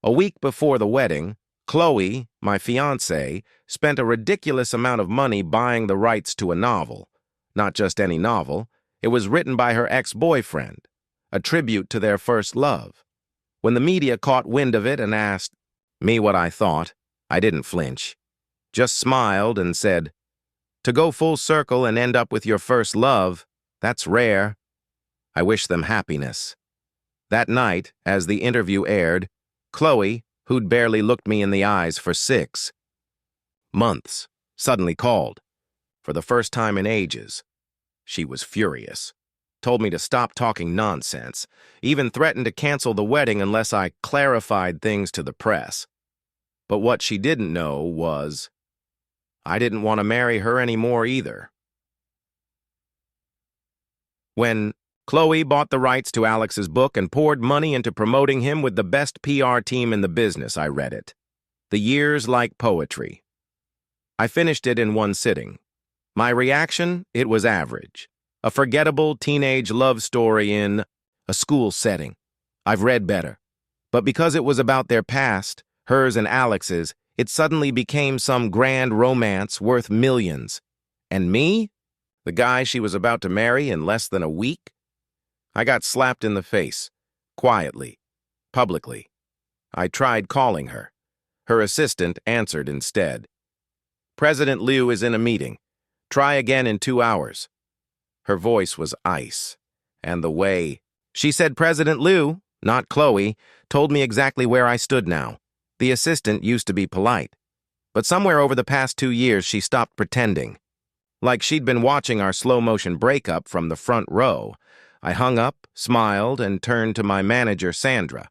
A week before the wedding, Chloe, my fiancée, spent a ridiculous amount of money buying the rights to a novel. Not just any novel, it was written by her ex-boyfriend, a tribute to their first love. When the media caught wind of it and asked me what I thought, I didn't flinch. Just smiled and said, "To go full circle and end up with your first love, that's rare. I wish them happiness." That night, as the interview aired, Chloe, who'd barely looked me in the eyes for 6 months, suddenly called. For the first time in ages, she was furious. Told me to stop talking nonsense, even threatened to cancel the wedding unless I clarified things to the press. But what she didn't know was I didn't want to marry her anymore either. When Chloe bought the rights to Alex's book and poured money into promoting him with the best PR team in the business, I read it. The years like poetry. I finished it in one sitting. My reaction? It was average. A forgettable teenage love story in a school setting. I've read better. But because it was about their past, hers and Alex's, it suddenly became some grand romance worth millions. And me? The guy she was about to marry in less than a week? I got slapped in the face, quietly, publicly. I tried calling her. Her assistant answered instead. "President Liu is in a meeting. Try again in 2 hours." Her voice was ice, and the way she said President Liu, not Chloe, told me exactly where I stood now. The assistant used to be polite, but somewhere over the past 2 years she stopped pretending. Like she'd been watching our slow-motion breakup from the front row. I hung up, smiled, and turned to my manager, Sandra.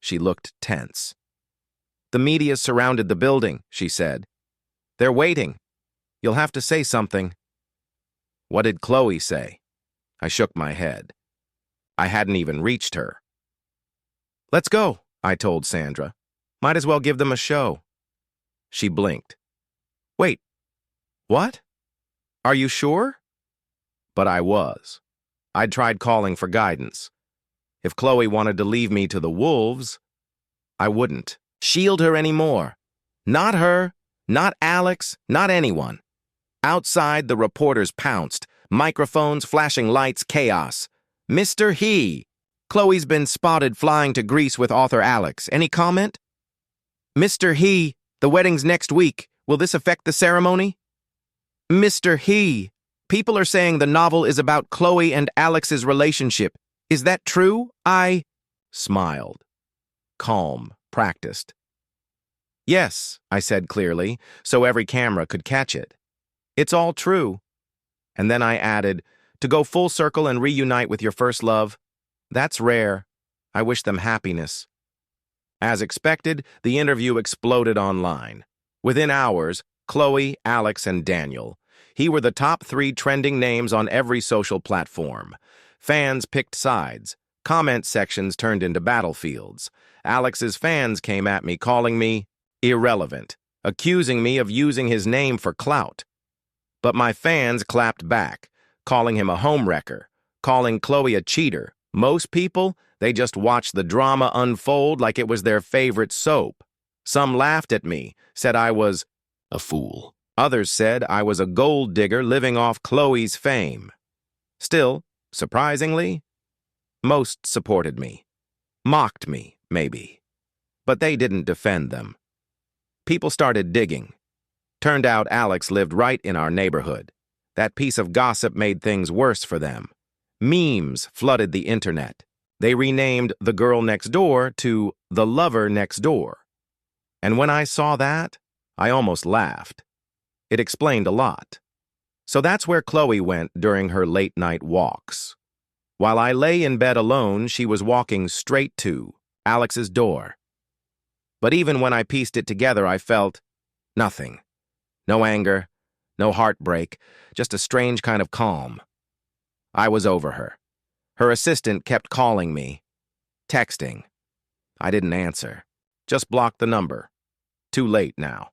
She looked tense. "The media surrounded the building," she said. "They're waiting. You'll have to say something." What did Chloe say? I shook my head. I hadn't even reached her. "Let's go," I told Sandra. "Might as well give them a show." She blinked. "Wait, what? Are you sure?" But I was. I'd tried calling for guidance. If Chloe wanted to leave me to the wolves, I wouldn't shield her anymore. Not her, not Alex, not anyone. Outside, the reporters pounced. Microphones, flashing lights, chaos. "Mr. He, Chloe's been spotted flying to Greece with author Alex. Any comment?" "Mr. He, the wedding's next week. Will this affect the ceremony?" "Mr. He, people are saying the novel is about Chloe and Alex's relationship. Is that true?" I smiled. Calm, practiced. "Yes," I said clearly, so every camera could catch it. "It's all true." And then I added, "To go full circle and reunite with your first love, that's rare. I wish them happiness." As expected, the interview exploded online. Within hours, Chloe, Alex, and Daniel. He were the top 3 trending names on every social platform. Fans picked sides. Comment sections turned into battlefields. Alex's fans came at me calling me irrelevant, accusing me of using his name for clout. But my fans clapped back, calling him a homewrecker, calling Chloe a cheater. Most people, they just watched the drama unfold like it was their favorite soap. Some laughed at me, said I was a fool. Others said I was a gold digger living off Chloe's fame. Still, surprisingly, most supported me. Mocked me, maybe. But they didn't defend them. People started digging. Turned out Alex lived right in our neighborhood. That piece of gossip made things worse for them. Memes flooded the internet. They renamed The Girl Next Door to The Lover Next Door. And when I saw that, I almost laughed. It explained a lot. So that's where Chloe went during her late-night walks. While I lay in bed alone, she was walking straight to Alex's door. But even when I pieced it together, I felt nothing. No anger, no heartbreak, just a strange kind of calm. I was over her. Her assistant kept calling me, texting. I didn't answer, just blocked the number. Too late now.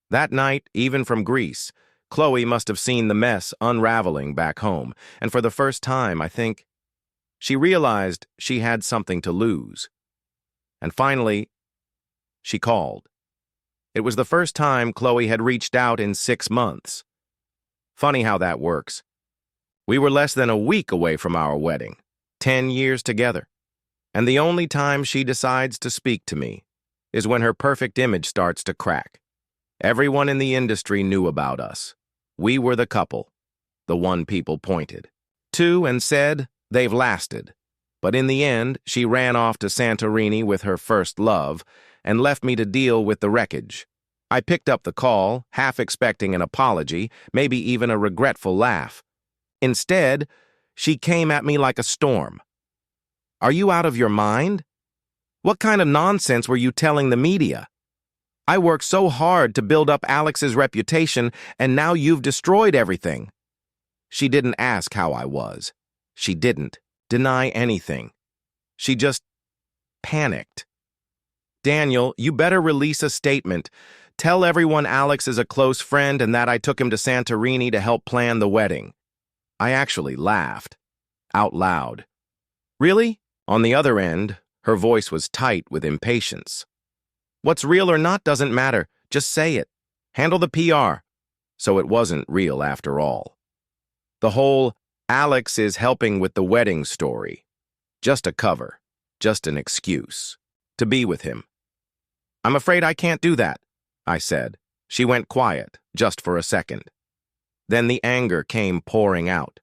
That night, even from Greece, Chloe must have seen the mess unraveling back home, and for the first time, I think, she realized she had something to lose. And finally, she called. It was the first time Chloe had reached out in 6 months. Funny how that works. We were less than a week away from our wedding, 10 years together. And the only time she decides to speak to me is when her perfect image starts to crack. Everyone in the industry knew about us. We were the couple, the one people pointed to and said they've lasted. But in the end, she ran off to Santorini with her first love and left me to deal with the wreckage. I picked up the call, half expecting an apology, maybe even a regretful laugh. Instead, she came at me like a storm. "Are you out of your mind? What kind of nonsense were you telling the media? I worked so hard to build up Alex's reputation, and now you've destroyed everything." She didn't ask how I was. She didn't deny anything. She just panicked. "Daniel, you better release a statement. Tell everyone Alex is a close friend and that I took him to Santorini to help plan the wedding." I actually laughed, out loud. "Really?" On the other end, her voice was tight with impatience. "What's real or not doesn't matter. Just say it. Handle the PR." So it wasn't real after all. The whole Alex is helping with the wedding story. Just a cover. Just an excuse. To be with him. "I'm afraid I can't do that," I said. She went quiet, just for a second. Then the anger came pouring out.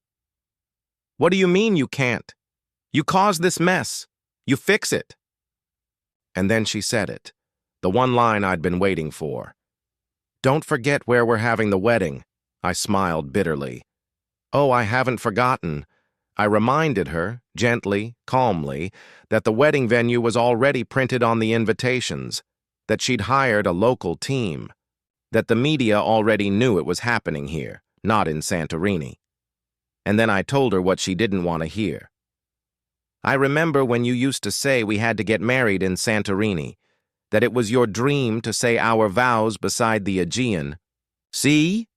"What do you mean you can't? You caused this mess. You fix it." And then she said it, the one line I'd been waiting for. "Don't forget where we're having the wedding." I smiled bitterly. "Oh, I haven't forgotten." I reminded her, gently, calmly, that the wedding venue was already printed on the invitations, that she'd hired a local team, that the media already knew it was happening here, not in Santorini. And then I told her what she didn't want to hear. "I remember when you used to say we had to get married in Santorini, that it was your dream to say our vows beside the Aegean. See?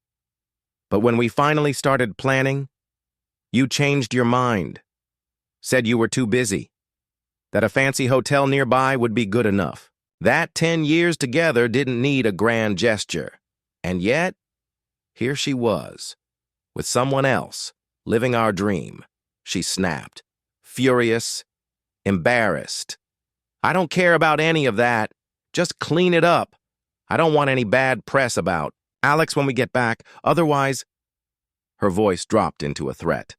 But when we finally started planning, you changed your mind, said you were too busy, that a fancy hotel nearby would be good enough. That 10 years together didn't need a grand gesture. And yet, here she was, with someone else, living our dream." She snapped, furious, embarrassed. "I don't care about any of that. Just clean it up. I don't want any bad press about Alex when we get back. Otherwise..." Her voice dropped into a threat.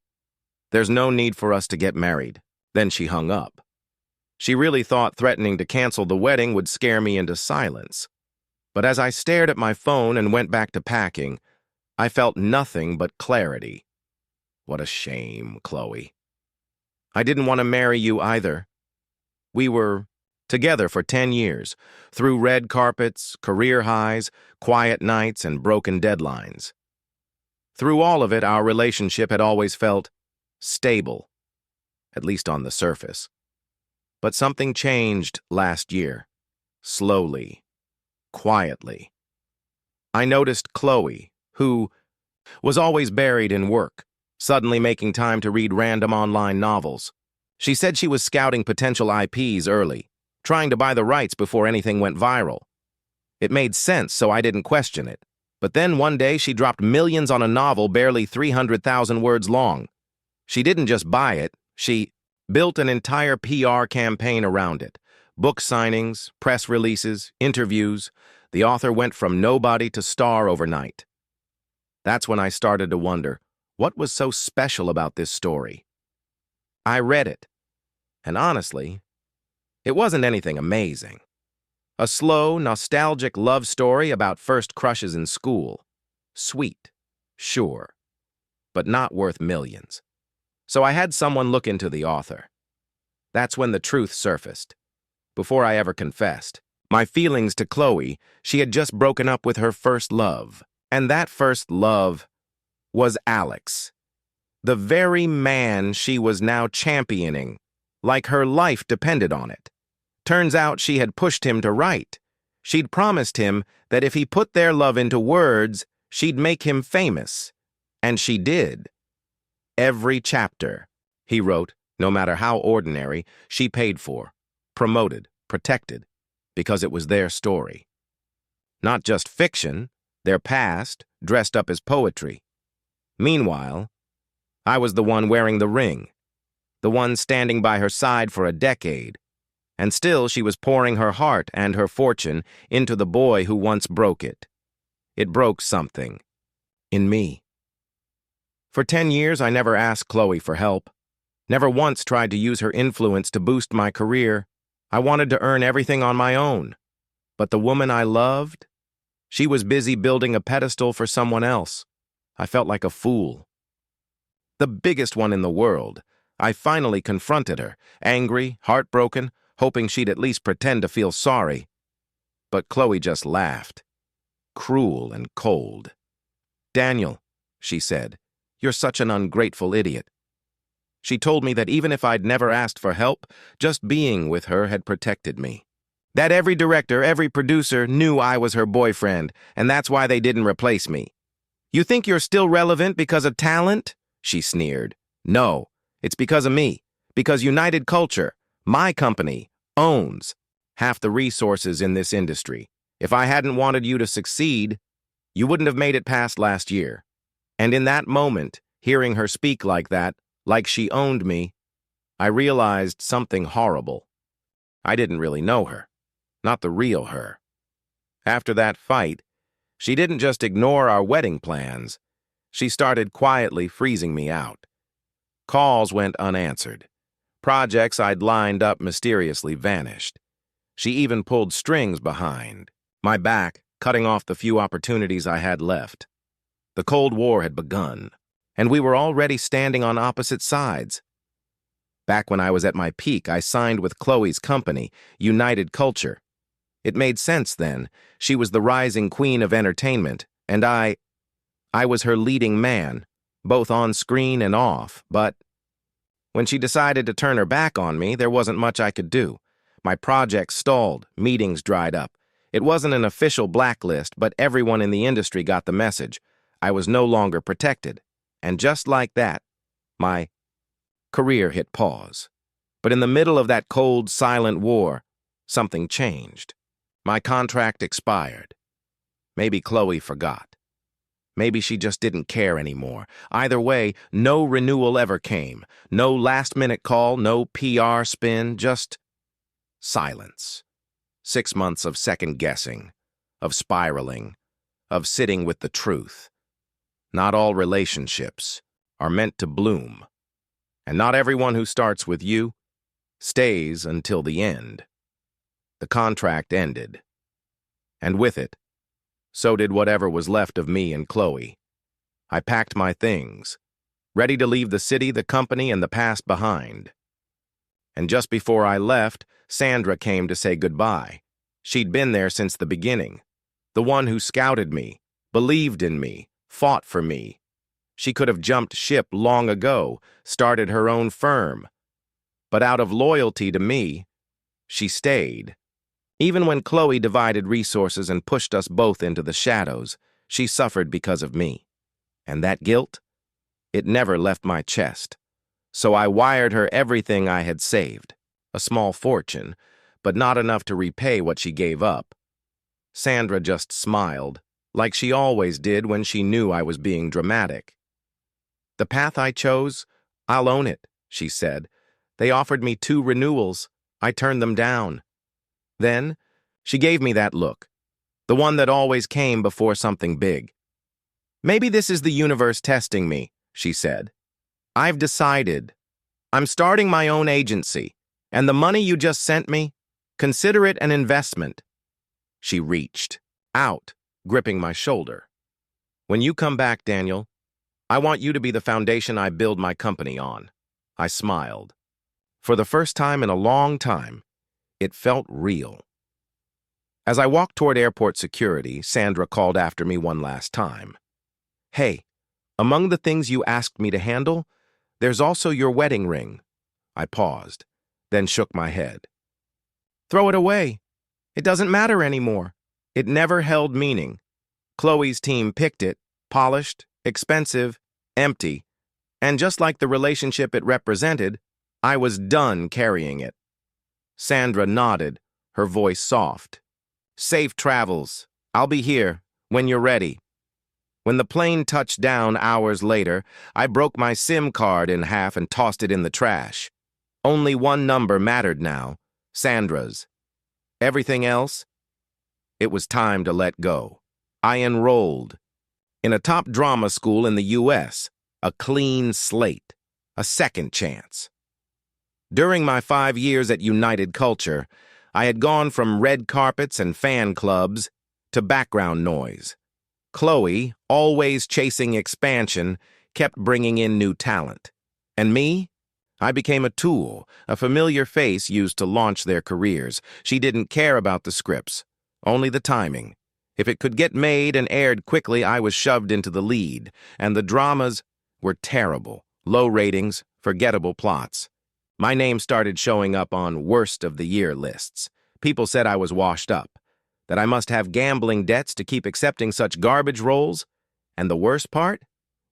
"There's no need for us to get married." Then she hung up. She really thought threatening to cancel the wedding would scare me into silence. But as I stared at my phone and went back to packing, I felt nothing but clarity. What a shame, Chloe. I didn't want to marry you either. We were together for 10 years, through red carpets, career highs, quiet nights, and broken deadlines. Through all of it, our relationship had always felt stable, at least on the surface. But something changed last year, slowly, quietly. I noticed Chloe, who was always buried in work, suddenly making time to read random online novels. She said she was scouting potential IPs early, trying to buy the rights before anything went viral. It made sense, so I didn't question it. But then one day she dropped millions on a novel barely 300,000 words long. She didn't just buy it, she built an entire PR campaign around it. Book signings, press releases, interviews. The author went from nobody to star overnight. That's when I started to wonder, what was so special about this story? I read it, and honestly, it wasn't anything amazing. A slow, nostalgic love story about first crushes in school. Sweet, sure, but not worth millions. So I had someone look into the author. That's when the truth surfaced. Before I ever confessed, my feelings to Chloe, she had just broken up with her first love. And that first love was Alex. The very man she was now championing, like her life depended on it. Turns out she had pushed him to write. She'd promised him that if he put their love into words, she'd make him famous. And she did. Every chapter, he wrote, no matter how ordinary, she paid for, promoted, protected, because it was their story. Not just fiction, their past, dressed up as poetry. Meanwhile, I was the one wearing the ring, the one standing by her side for a decade, and still she was pouring her heart and her fortune into the boy who once broke it. It broke something. In me. For 10 years, I never asked Chloe for help. Never once tried to use her influence to boost my career. I wanted to earn everything on my own. But the woman I loved, she was busy building a pedestal for someone else. I felt like a fool. The biggest one in the world. I finally confronted her, angry, heartbroken, hoping she'd at least pretend to feel sorry. But Chloe just laughed, cruel and cold. "Daniel," she said, "you're such an ungrateful idiot." She told me that even if I'd never asked for help, just being with her had protected me. That every director, every producer knew I was her boyfriend, and that's why they didn't replace me. "You think you're still relevant because of talent?" she sneered. "No, it's because of me, because United Culture, my company, owns half the resources in this industry. If I hadn't wanted you to succeed, you wouldn't have made it past last year." And in that moment, hearing her speak like that, like she owned me, I realized something horrible. I didn't really know her, not the real her. After that fight, she didn't just ignore our wedding plans. She started quietly freezing me out. Calls went unanswered. Projects I'd lined up mysteriously vanished. She even pulled strings behind my back, cutting off the few opportunities I had left. The Cold War had begun, and we were already standing on opposite sides. Back when I was at my peak, I signed with Chloe's company, United Culture. It made sense then. She was the rising queen of entertainment, and I was her leading man, both on screen and off, but when she decided to turn her back on me, there wasn't much I could do. My projects stalled, meetings dried up. It wasn't an official blacklist, but everyone in the industry got the message. I was no longer protected. And just like that, my career hit pause. But in the middle of that cold, silent war, something changed. My contract expired. Maybe Chloe forgot. Maybe she just didn't care anymore. Either way, no renewal ever came. No last-minute call, no PR spin, just silence. 6 months of second-guessing, of spiraling, of sitting with the truth. Not all relationships are meant to bloom, and not everyone who starts with you stays until the end. The contract ended, and with it, so did whatever was left of me and Chloe. I packed my things, ready to leave the city, the company, and the past behind. And just before I left, Sandra came to say goodbye. She'd been there since the beginning, the one who scouted me, believed in me, fought for me. She could have jumped ship long ago, started her own firm. But out of loyalty to me, she stayed. Even when Chloe divided resources and pushed us both into the shadows, she suffered because of me. And that guilt? It never left my chest. So I wired her everything I had saved. A small fortune, but not enough to repay what she gave up. Sandra just smiled, like she always did when she knew I was being dramatic. "The path I chose, I'll own it," she said. "They offered me 2 renewals. I turned them down." Then, she gave me that look, the one that always came before something big. "Maybe this is the universe testing me," she said. "I've decided. I'm starting my own agency, and the money you just sent me, consider it an investment." She reached out, gripping my shoulder. "When you come back, Daniel, I want you to be the foundation I build my company on." I smiled. For the first time in a long time, it felt real. As I walked toward airport security, Sandra called after me one last time. "Hey, among the things you asked me to handle, there's also your wedding ring." I paused, then shook my head. "Throw it away. It doesn't matter anymore." It never held meaning. Chloe's team picked it, polished, expensive, empty, and just like the relationship it represented, I was done carrying it. Sandra nodded, her voice soft. "Safe travels. I'll be here when you're ready." When the plane touched down hours later, I broke my SIM card in half and tossed it in the trash. Only one number mattered now, Sandra's. Everything else? It was time to let go. I enrolled in a top drama school in the U.S., a clean slate, a second chance. During my 5 years at United Culture, I had gone from red carpets and fan clubs to background noise. Chloe, always chasing expansion, kept bringing in new talent. And me? I became a tool, a familiar face used to launch their careers. She didn't care about the scripts, only the timing. If it could get made and aired quickly, I was shoved into the lead, and the dramas were terrible. Low ratings, forgettable plots. My name started showing up on worst of the year lists. People said I was washed up, that I must have gambling debts to keep accepting such garbage roles. And the worst part?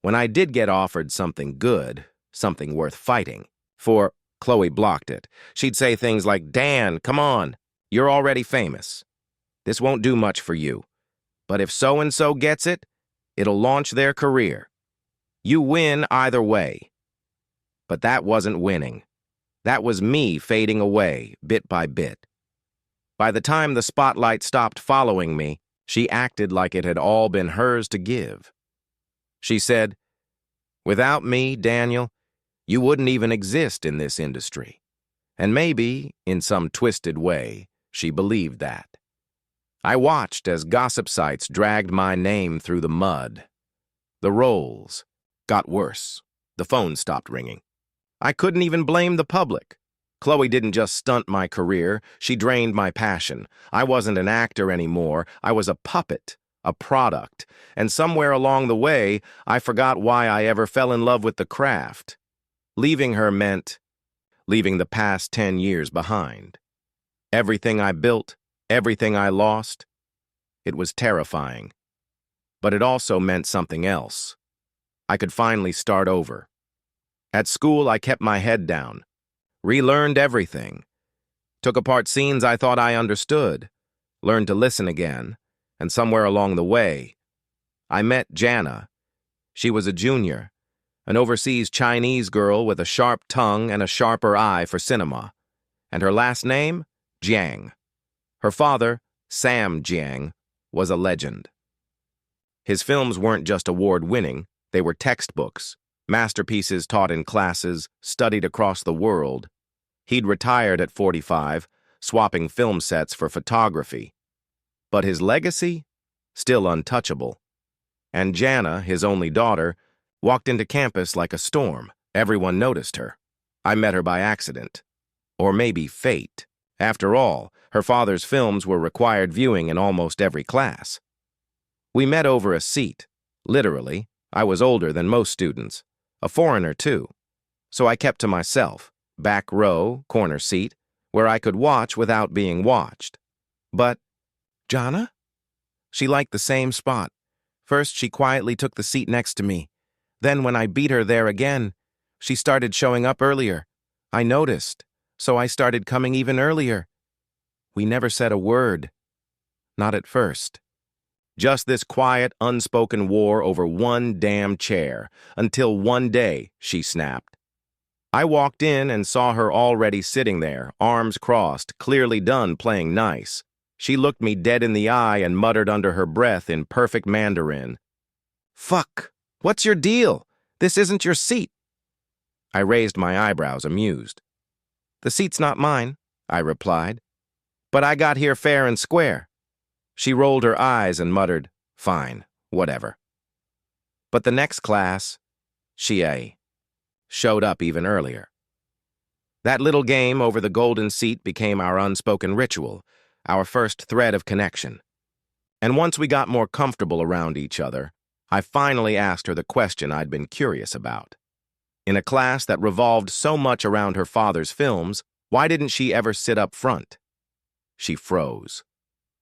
When I did get offered something good, something worth fighting for, Chloe blocked it. She'd say things like, "Dan, come on, you're already famous. This won't do much for you. But if so-and-so gets it, it'll launch their career. You win either way." But that wasn't winning. That was me fading away, bit by bit. By the time the spotlight stopped following me, she acted like it had all been hers to give. She said, "Without me, Daniel, you wouldn't even exist in this industry." And maybe, in some twisted way, she believed that. I watched as gossip sites dragged my name through the mud. The roles got worse. The phone stopped ringing. I couldn't even blame the public. Chloe didn't just stunt my career, she drained my passion. I wasn't an actor anymore, I was a puppet, a product. And somewhere along the way, I forgot why I ever fell in love with the craft. Leaving her meant leaving the past 10 years behind. Everything I built, everything I lost, it was terrifying. But it also meant something else. I could finally start over. At school, I kept my head down, relearned everything, took apart scenes I thought I understood, learned to listen again, and somewhere along the way, I met Jana. She was a junior, an overseas Chinese girl with a sharp tongue and a sharper eye for cinema, and her last name, Jiang. Her father, Sam Jiang, was a legend. His films weren't just award-winning, they were textbooks, masterpieces taught in classes, studied across the world. He'd retired at 45, swapping film sets for photography. But his legacy? Still untouchable. And Jana, his only daughter, walked into campus like a storm. Everyone noticed her. I met her by accident. Or maybe fate. After all, her father's films were required viewing in almost every class. We met over a seat. Literally, I was older than most students. A foreigner, too. So I kept to myself, back row, corner seat, where I could watch without being watched. But, Jana? She liked the same spot. First, she quietly took the seat next to me. Then, when I beat her there again, she started showing up earlier. I noticed, so I started coming even earlier. We never said a word. Not at first. Just this quiet, unspoken war over one damn chair, until one day, she snapped. I walked in and saw her already sitting there, arms crossed, clearly done playing nice. She looked me dead in the eye and muttered under her breath in perfect Mandarin, "Fuck, what's your deal? This isn't your seat." I raised my eyebrows, amused. "The seat's not mine," I replied. "But I got here fair and square." She rolled her eyes and muttered, "Fine, whatever." But the next class, Xie, showed up even earlier. That little game over the golden seat became our unspoken ritual, our first thread of connection. And once we got more comfortable around each other, I finally asked her the question I'd been curious about. In a class that revolved so much around her father's films, why didn't she ever sit up front? She froze.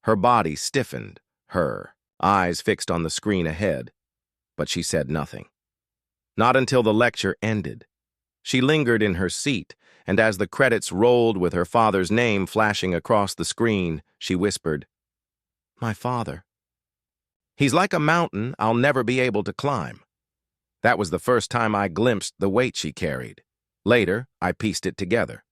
Her body stiffened, her eyes fixed on the screen ahead, but she said nothing. Not until the lecture ended. She lingered in her seat, and as the credits rolled with her father's name flashing across the screen, she whispered, "My father. He's like a mountain I'll never be able to climb." That was the first time I glimpsed the weight she carried. Later, I pieced it together.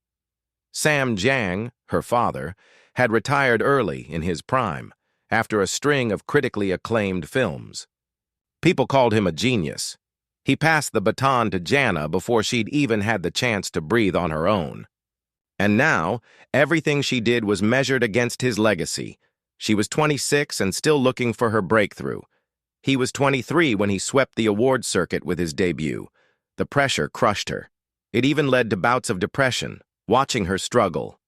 Sam Jang, her father, had retired early in his prime, after a string of critically acclaimed films. People called him a genius. He passed the baton to Jana before she'd even had the chance to breathe on her own. And now, everything she did was measured against his legacy. She was 26 and still looking for her breakthrough. He was 23 when he swept the award circuit with his debut. The pressure crushed her. It even led to bouts of depression, watching her struggle.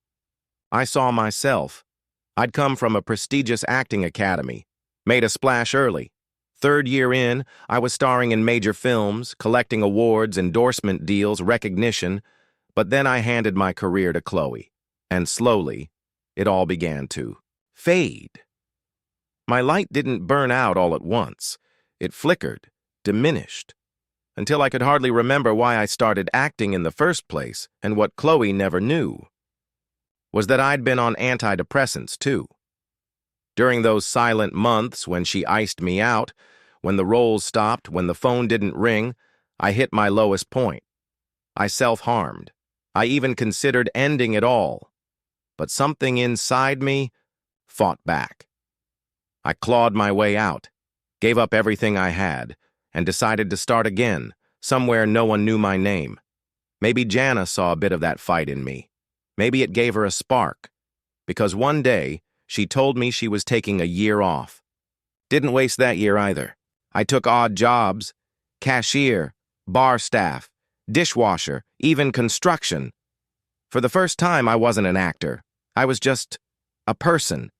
I saw myself. I'd come from a prestigious acting academy, made a splash early. Third year in, I was starring in major films, collecting awards, endorsement deals, recognition, but then I handed my career to Chloe, and slowly, it all began to fade. My light didn't burn out all at once. It flickered, diminished, until I could hardly remember why I started acting in the first place, and what Chloe never knew was that I'd been on antidepressants, too. During those silent months when she iced me out, when the rolls stopped, when the phone didn't ring, I hit my lowest point. I self-harmed. I even considered ending it all. But something inside me fought back. I clawed my way out, gave up everything I had, and decided to start again, somewhere no one knew my name. Maybe Jana saw a bit of that fight in me. Maybe it gave her a spark. Because one day, she told me she was taking a year off. Didn't waste that year either. I took odd jobs, cashier, bar staff, dishwasher, even construction. For the first time, I wasn't an actor. I was just a person.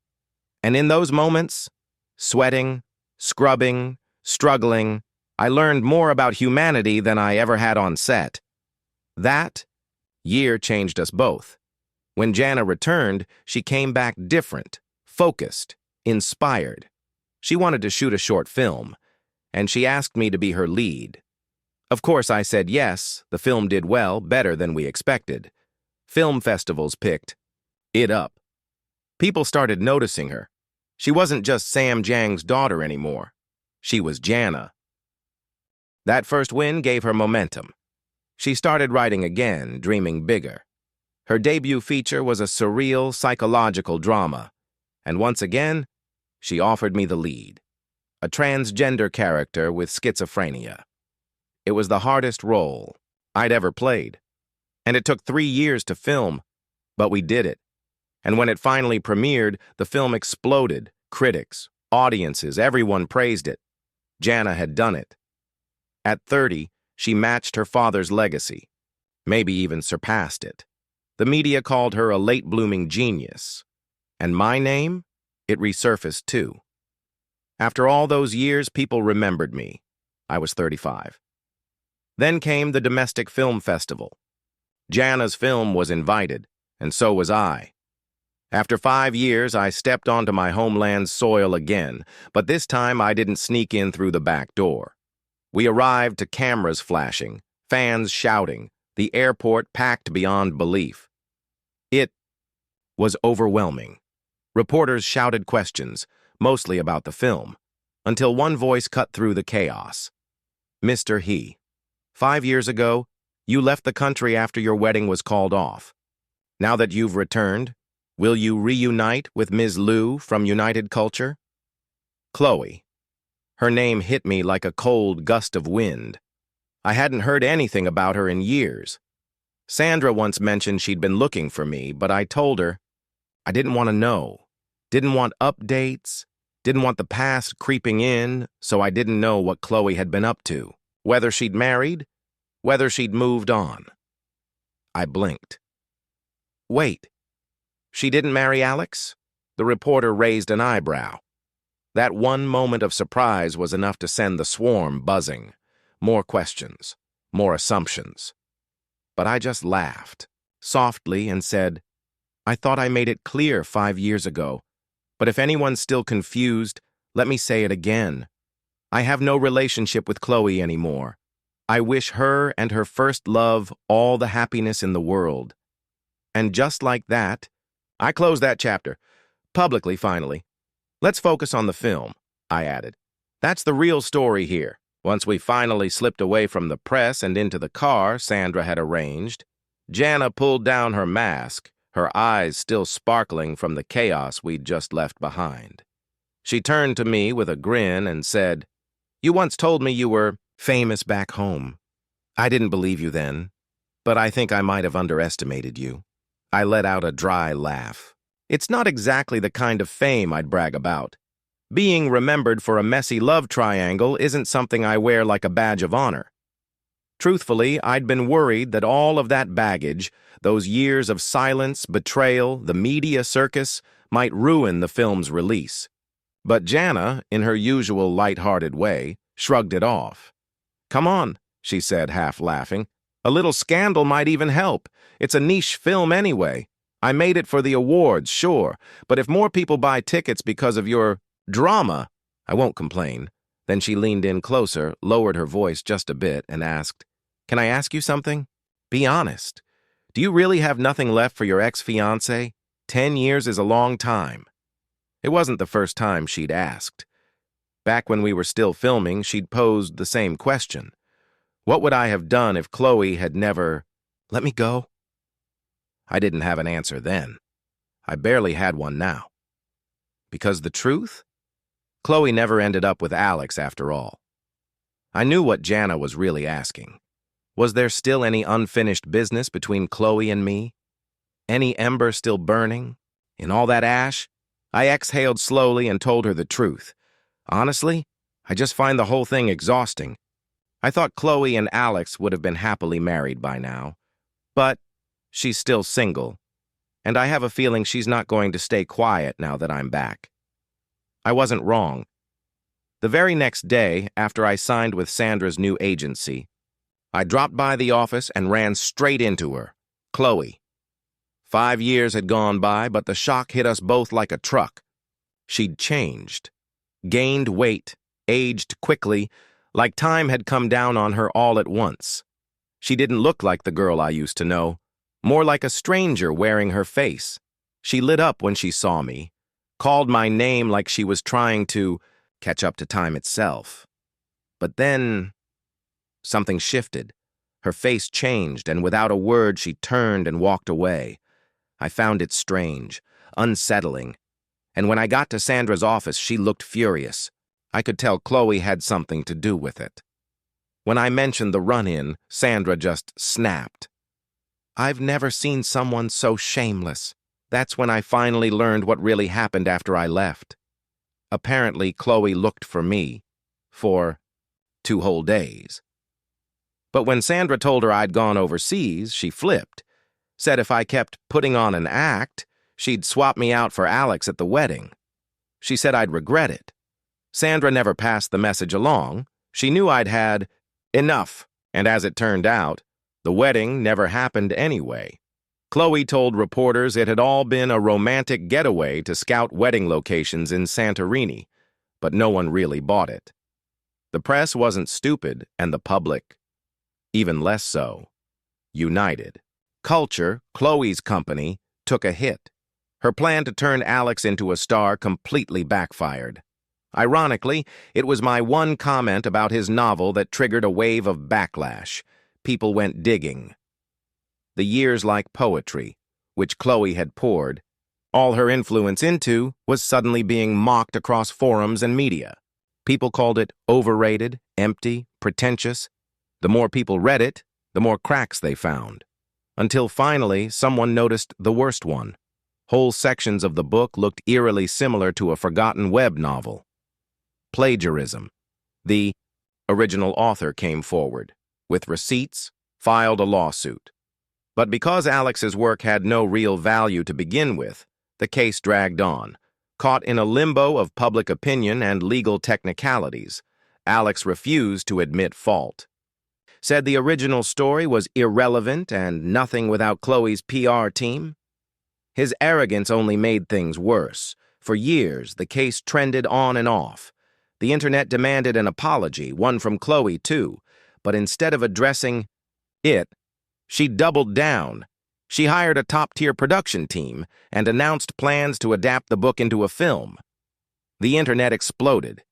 And in those moments, sweating, scrubbing, struggling, I learned more about humanity than I ever had on set. That year changed us both. When Jana returned, she came back different, focused, inspired. She wanted to shoot a short film, and she asked me to be her lead. Of course, I said yes. The film did well, better than we expected. Film festivals picked it up. People started noticing her. She wasn't just Sam Jang's daughter anymore. She was Jana. That first win gave her momentum. She started writing again, dreaming bigger. Her debut feature was a surreal, psychological drama. And once again, she offered me the lead. A transgender character with schizophrenia. It was the hardest role I'd ever played. And it took 3 years to film, but we did it. And when it finally premiered, the film exploded. Critics, audiences, everyone praised it. Jana had done it. At 30, she matched her father's legacy, maybe even surpassed it. The media called her a late-blooming genius. And my name? It resurfaced too. After all those years, people remembered me. I was 35. Then came the domestic film festival. Jana's film was invited, and so was I. After 5 years, I stepped onto my homeland's soil again, but this time I didn't sneak in through the back door. We arrived to cameras flashing, fans shouting, the airport packed beyond belief. It was overwhelming. Reporters shouted questions, mostly about the film, until one voice cut through the chaos. "Mr. He, 5 years ago, you left the country after your wedding was called off. Now that you've returned, will you reunite with Ms. Liu from United Culture?" Chloe. Her name hit me like a cold gust of wind. I hadn't heard anything about her in years. Sandra once mentioned she'd been looking for me, but I told her I didn't want to know. Didn't want updates. Didn't want the past creeping in, so I didn't know what Chloe had been up to. Whether she'd married, whether she'd moved on. I blinked. Wait, she didn't marry Alex? The reporter raised an eyebrow. That one moment of surprise was enough to send the swarm buzzing. More questions, more assumptions. But I just laughed, softly, and said, I thought I made it clear 5 years ago. But if anyone's still confused, let me say it again. I have no relationship with Chloe anymore. I wish her and her first love all the happiness in the world. And just like that, I closed that chapter. Publicly, finally. Let's focus on the film, I added. That's the real story here. Once we finally slipped away from the press and into the car Sandra had arranged, Jana pulled down her mask, her eyes still sparkling from the chaos we'd just left behind. She turned to me with a grin and said, "You once told me you were famous back home. I didn't believe you then, but I think I might have underestimated you." I let out a dry laugh. It's not exactly the kind of fame I'd brag about. Being remembered for a messy love triangle isn't something I wear like a badge of honor. Truthfully, I'd been worried that all of that baggage, those years of silence, betrayal, the media circus, might ruin the film's release. But Jana, in her usual light-hearted way, shrugged it off. "Come on," she said, half laughing. "A little scandal might even help. It's a niche film anyway. I made it for the awards, sure, but if more people buy tickets because of your drama, I won't complain." Then she leaned in closer, lowered her voice just a bit, and asked, "Can I ask you something? Be honest. Do you really have nothing left for your ex-fiancé? 10 years is a long time." It wasn't the first time she'd asked. Back when we were still filming, she'd posed the same question. What would I have done if Chloe had never let me go? I didn't have an answer then. I barely had one now. Because the truth? Chloe never ended up with Alex after all. I knew what Jana was really asking. Was there still any unfinished business between Chloe and me? Any ember still burning? In all that ash? I exhaled slowly and told her the truth. Honestly, I just find the whole thing exhausting. I thought Chloe and Alex would have been happily married by now. But she's still single, and I have a feeling she's not going to stay quiet now that I'm back. I wasn't wrong. The very next day, after I signed with Sandra's new agency, I dropped by the office and ran straight into her, Chloe. 5 years had gone by, but the shock hit us both like a truck. She'd changed, gained weight, aged quickly, like time had come down on her all at once. She didn't look like the girl I used to know, more like a stranger wearing her face. She lit up when she saw me, called my name like she was trying to catch up to time itself. But then something shifted. Her face changed, and without a word she turned and walked away. I found it strange, unsettling, and when I got to Sandra's office, she looked furious. I could tell Chloe had something to do with it. When I mentioned the run-in, Sandra just snapped. I've never seen someone so shameless. That's when I finally learned what really happened after I left. Apparently, Chloe looked for me for 2 whole days. But when Sandra told her I'd gone overseas, she flipped. Said if I kept putting on an act, she'd swap me out for Alex at the wedding. She said I'd regret it. Sandra never passed the message along. She knew I'd had enough, and as it turned out, the wedding never happened anyway. Chloe told reporters it had all been a romantic getaway to scout wedding locations in Santorini, but no one really bought it. The press wasn't stupid, and the public, even less so, united. Culture, Chloe's company, took a hit. Her plan to turn Alex into a star completely backfired. Ironically, it was my one comment about his novel that triggered a wave of backlash. People went digging. The years like poetry, which Chloe had poured, all her influence into, was suddenly being mocked across forums and media. People called it overrated, empty, pretentious. The more people read it, the more cracks they found. Until finally, someone noticed the worst one. Whole sections of the book looked eerily similar to a forgotten web novel. Plagiarism. The original author came forward, with receipts, filed a lawsuit. But because Alex's work had no real value to begin with, the case dragged on. Caught in a limbo of public opinion and legal technicalities, Alex refused to admit fault. Said the original story was irrelevant and nothing without Chloe's PR team. His arrogance only made things worse. For years, the case trended on and off. The internet demanded an apology, one from Chloe too, but instead of addressing it, she doubled down. She hired a top-tier production team and announced plans to adapt the book into a film. The internet exploded.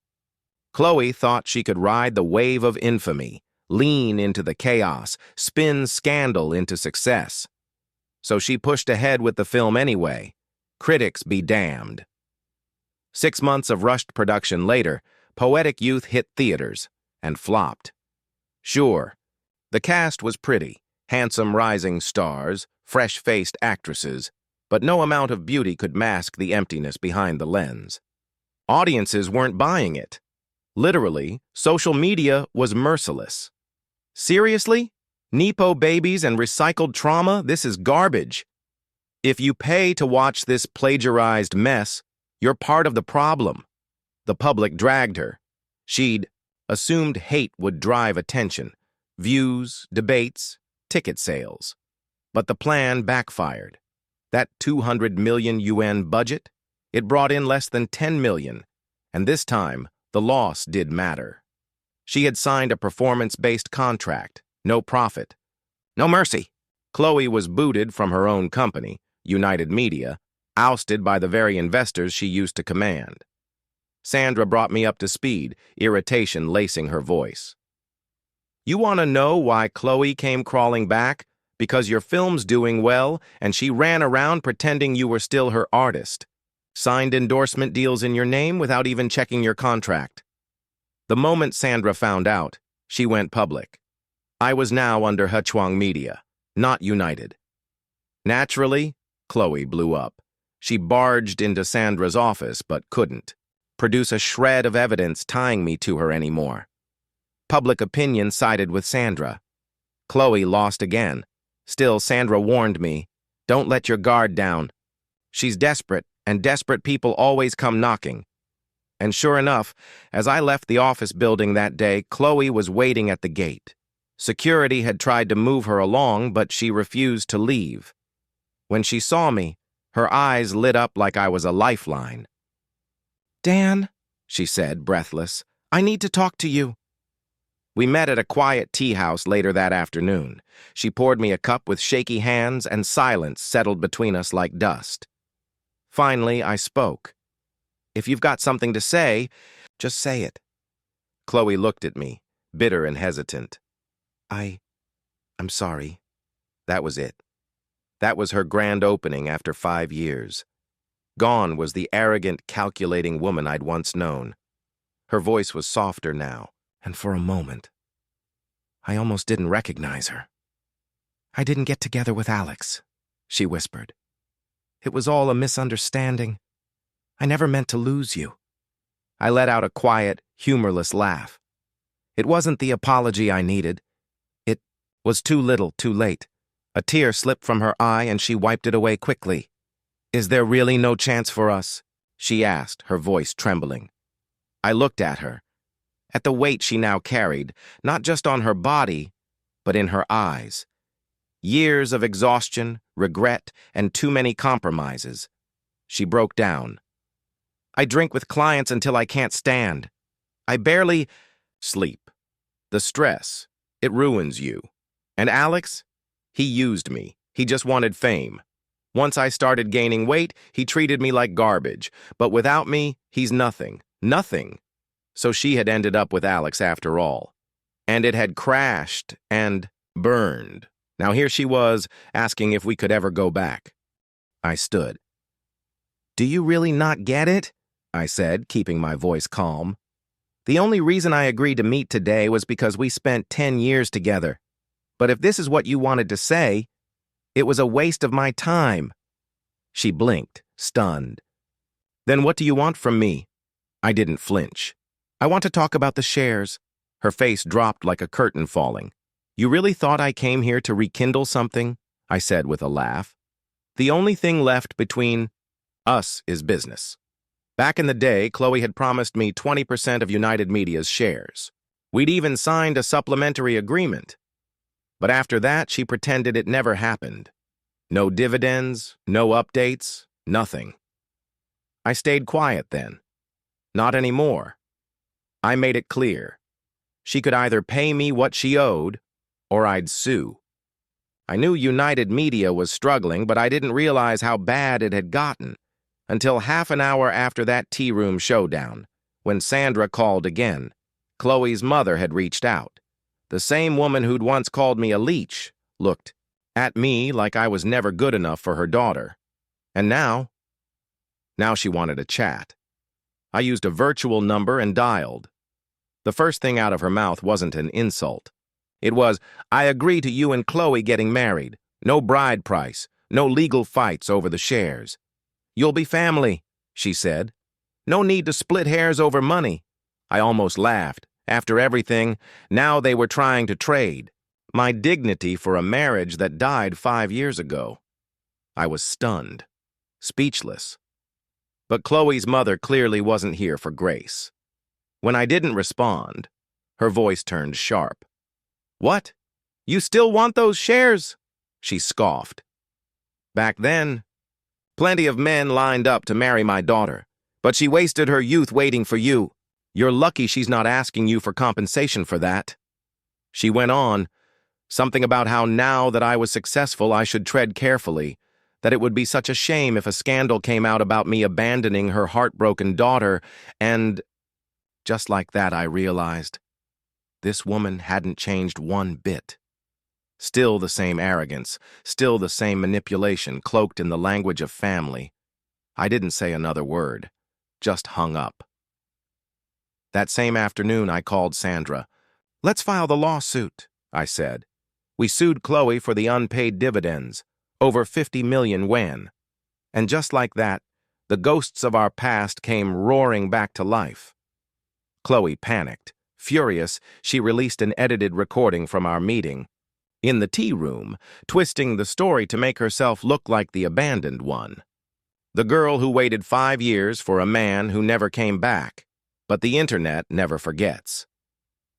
Chloe thought she could ride the wave of infamy, lean into the chaos, spin scandal into success. So she pushed ahead with the film anyway. Critics be damned. 6 months of rushed production later, Poetic Youth hit theaters and flopped. Sure, the cast was pretty, handsome rising stars, fresh-faced actresses, but no amount of beauty could mask the emptiness behind the lens. Audiences weren't buying it. Literally, social media was merciless. Seriously? Nepo babies and recycled trauma? This is garbage. If you pay to watch this plagiarized mess, you're part of the problem. The public dragged her. She'd assumed hate would drive attention, views, debates, ticket sales. But the plan backfired. That 200 million UN budget, it brought in less than 10 million, and this time, the loss did matter. She had signed a performance-based contract, no profit, no mercy. Chloe was booted from her own company, United Media, ousted by the very investors she used to command. Sandra brought me up to speed, irritation lacing her voice. You want to know why Chloe came crawling back? Because your film's doing well, and she ran around pretending you were still her artist. Signed endorsement deals in your name without even checking your contract. The moment Sandra found out, she went public. I was now under Huchuang Media, not United. Naturally, Chloe blew up. She barged into Sandra's office but couldn't produce a shred of evidence tying me to her anymore. Public opinion sided with Sandra. Chloe lost again. Still, Sandra warned me, don't let your guard down. She's desperate, and desperate people always come knocking. And sure enough, as I left the office building that day, Chloe was waiting at the gate. Security had tried to move her along, but she refused to leave. When she saw me, her eyes lit up like I was a lifeline. Dan, she said, breathless, I need to talk to you. We met at a quiet tea house later that afternoon. She poured me a cup with shaky hands, and silence settled between us like dust. Finally, I spoke. If you've got something to say, just say it. Chloe looked at me, bitter and hesitant. I'm sorry. That was it. That was her grand opening after 5 years. Gone was the arrogant, calculating woman I'd once known. Her voice was softer now, and for a moment, I almost didn't recognize her. I didn't get together with Alex, she whispered. It was all a misunderstanding. I never meant to lose you. I let out a quiet, humorless laugh. It wasn't the apology I needed. It was too little, too late. A tear slipped from her eye and she wiped it away quickly. Is there really no chance for us? She asked, her voice trembling. I looked at her, at the weight she now carried, not just on her body, but in her eyes. Years of exhaustion, regret, and too many compromises. She broke down. I drink with clients until I can't stand. I barely sleep. The stress, it ruins you. And Alex, he used me. He just wanted fame. Once I started gaining weight, he treated me like garbage. But without me, he's nothing. Nothing. So she had ended up with Alex after all. And it had crashed and burned. Now here she was, asking if we could ever go back. I stood. Do you really not get it? I said, keeping my voice calm. The only reason I agreed to meet today was because we spent 10 years together. But if this is what you wanted to say, it was a waste of my time. She blinked, stunned. Then what do you want from me? I didn't flinch. I want to talk about the shares. Her face dropped like a curtain falling. You really thought I came here to rekindle something? I said with a laugh. The only thing left between us is business. Back in the day, Chloe had promised me 20% of United Media's shares. We'd even signed a supplementary agreement. But after that, she pretended it never happened. No dividends, no updates, nothing. I stayed quiet then. Not anymore. I made it clear. She could either pay me what she owed, or I'd sue. I knew United Media was struggling, but I didn't realize how bad it had gotten until half an hour after that tea room showdown, when Sandra called again. Chloe's mother had reached out. The same woman who'd once called me a leech looked at me like I was never good enough for her daughter. And now she wanted a chat. I used a virtual number and dialed. The first thing out of her mouth wasn't an insult. It was, "I agree to you and Chloe getting married. No bride price. No legal fights over the shares. You'll be family," she said. "No need to split hairs over money." I almost laughed. After everything, now they were trying to trade my dignity for a marriage that died 5 years ago. I was stunned, speechless. But Chloe's mother clearly wasn't here for grace. When I didn't respond, her voice turned sharp. "What? You still want those shares?" she scoffed. "Back then, plenty of men lined up to marry my daughter, but she wasted her youth waiting for you. You're lucky she's not asking you for compensation for that." She went on, something about how now that I was successful I should tread carefully, that it would be such a shame if a scandal came out about me abandoning her heartbroken daughter, and just like that I realized this woman hadn't changed one bit. Still the same arrogance, still the same manipulation cloaked in the language of family. I didn't say another word, just hung up. That same afternoon I called Sandra. "Let's file the lawsuit," I said. "We sued Chloe for the unpaid dividends, over 50 million yuan." And just like that, the ghosts of our past came roaring back to life. Chloe panicked. Furious, she released an edited recording from our meeting. In the tea room, twisting the story to make herself look like the abandoned one. The girl who waited 5 years for a man who never came back. But the internet never forgets.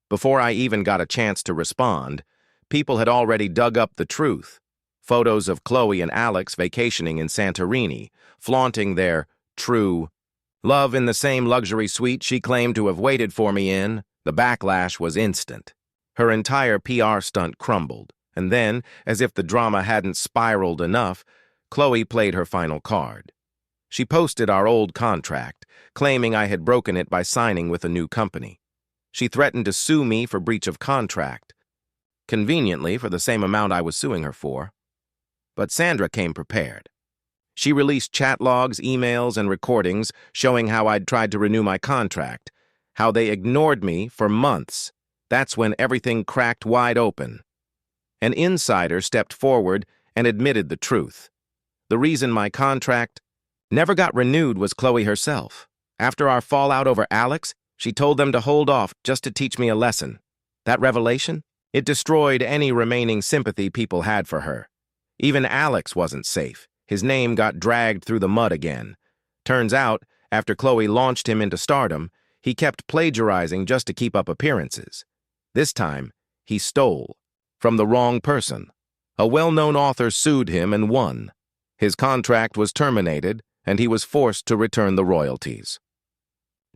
Before I even got a chance to respond, people had already dug up the truth. Photos of Chloe and Alex vacationing in Santorini, flaunting their true love in the same luxury suite she claimed to have waited for me in. The backlash was instant. Her entire PR stunt crumbled, and then, as if the drama hadn't spiraled enough, Chloe played her final card. She posted our old contract, claiming I had broken it by signing with a new company. She threatened to sue me for breach of contract, conveniently for the same amount I was suing her for. But Sandra came prepared. She released chat logs, emails, and recordings showing how I'd tried to renew my contract, how they ignored me for months. That's when everything cracked wide open. An insider stepped forward and admitted the truth. The reason my contract never got renewed was Chloe herself. After our fallout over Alex, she told them to hold off just to teach me a lesson. That revelation? It destroyed any remaining sympathy people had for her. Even Alex wasn't safe. His name got dragged through the mud again. Turns out, after Chloe launched him into stardom, he kept plagiarizing just to keep up appearances. This time, he stole from the wrong person. A well-known author sued him and won. His contract was terminated, and he was forced to return the royalties.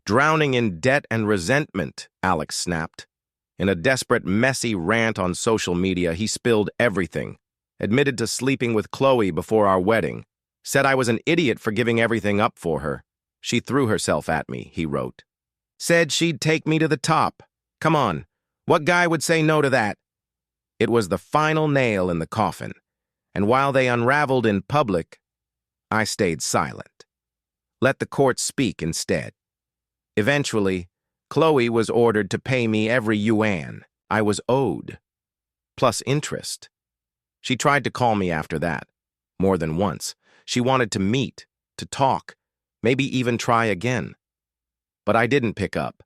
Drowning in debt and resentment, Alex snapped. In a desperate, messy rant on social media, he spilled everything, admitted to sleeping with Chloe before our wedding, said I was an idiot for giving everything up for her. She threw herself at me, he wrote. Said she'd take me to the top. Come on, what guy would say no to that? It was the final nail in the coffin, and while they unraveled in public, I stayed silent. Let the court speak instead. Eventually, Chloe was ordered to pay me every yuan I was owed, plus interest. She tried to call me after that, more than once. She wanted to meet, to talk, maybe even try again. But I didn't pick up.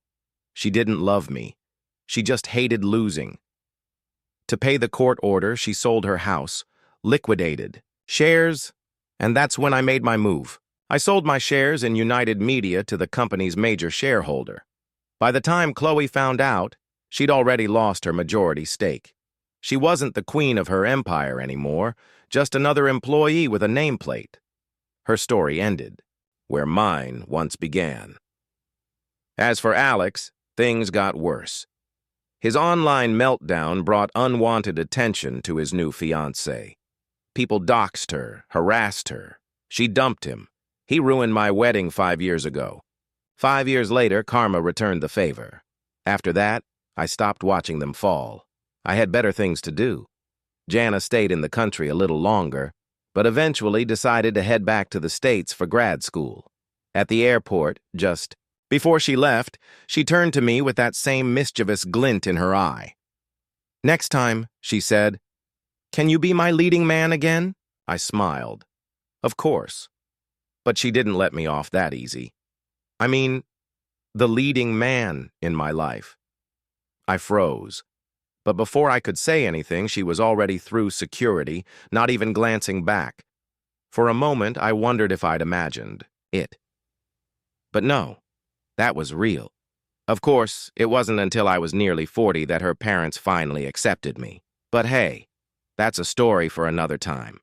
She didn't love me. She just hated losing. To pay the court order, she sold her house, liquidated shares, and that's when I made my move. I sold my shares in United Media to the company's major shareholder. By the time Chloe found out, she'd already lost her majority stake. She wasn't the queen of her empire anymore, just another employee with a nameplate. Her story ended, where mine once began. As for Alex, things got worse. His online meltdown brought unwanted attention to his new fiancée. People doxed her, harassed her. She dumped him. He ruined my wedding 5 years ago. 5 years later, karma returned the favor. After that, I stopped watching them fall. I had better things to do. Jana stayed in the country a little longer, but eventually decided to head back to the States for grad school. At the airport, just before she left, she turned to me with that same mischievous glint in her eye. "Next time," she said, "can you be my leading man again?" I smiled. Of course. But she didn't let me off that easy. I mean, the leading man in my life. I froze. But before I could say anything, she was already through security, not even glancing back. For a moment, I wondered if I'd imagined it. But no, that was real. Of course, it wasn't until I was nearly 40 that her parents finally accepted me. But hey, that's a story for another time.